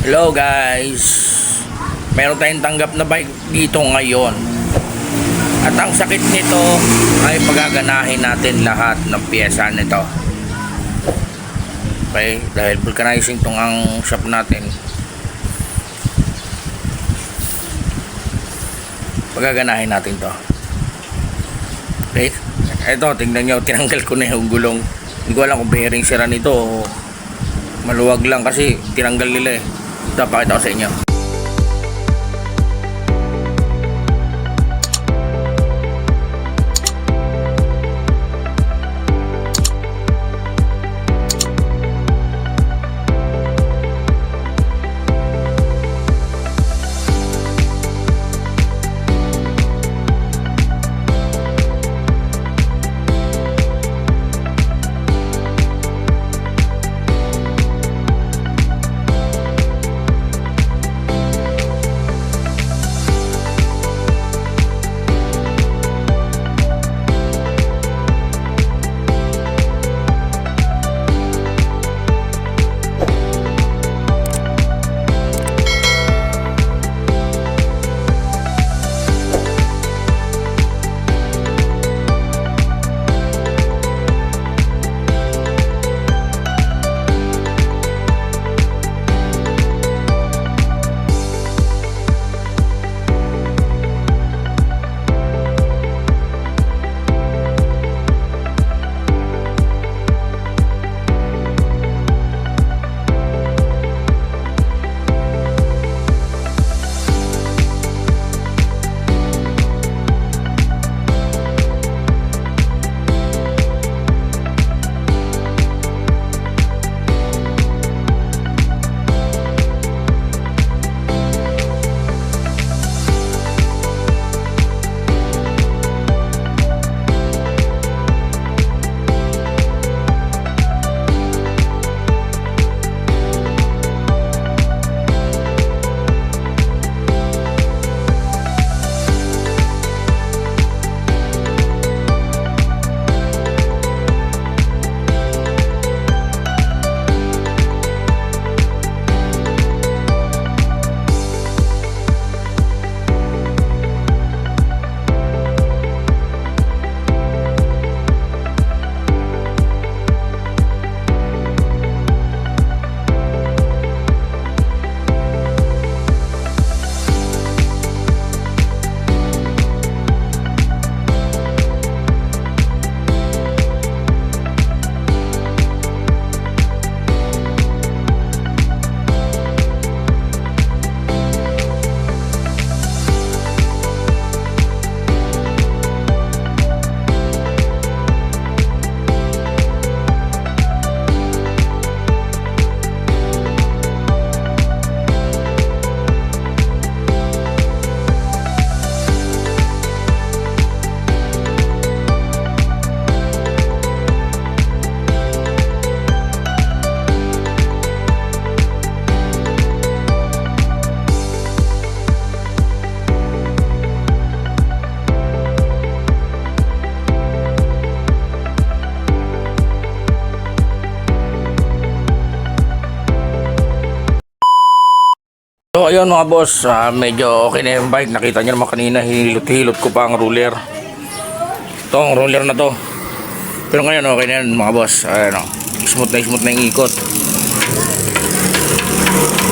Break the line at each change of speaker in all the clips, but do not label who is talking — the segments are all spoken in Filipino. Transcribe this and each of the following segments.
Hello guys, meron tayong tanggap na bike dito ngayon. At ang sakit nito ay pagaganahin natin lahat ng piyesa nito. Okay, dahil vulcanizing tong ang shop natin. Pagaganahin natin to. Okay, eto tingnan nyo, tinanggal ko na yung gulong. Hindi ko alam kung bearing sira nito o maluwag lang kasi tinanggal nila eh. Ito, pakita ko sa inyo. So ayun mga boss, medyo okay na yung bike. Nakita nyo naman kanina, hilot-hilot ko pa ang ruler. Ito ang ruler na to. Pero ngayon okay na yan mga boss. Ayan, smooth na yung ikot.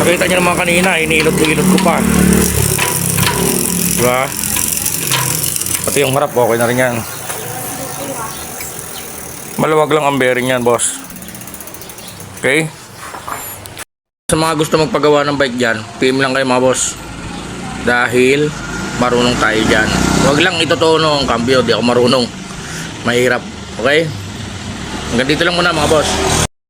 Nakita nyo naman kanina, hinilot-hilot ko pa. Diba? Pati yung harap okay na rin yan. Maluwag lang ang bearing yan boss. Okay. Sa mga gusto magpagawa ng bike dyan, PM lang kayo mga boss. Dahil marunong tayo dyan. Huwag lang itutuno ang cambio, di ako marunong. Mahirap. Okay? Hanggang dito lang muna mga boss.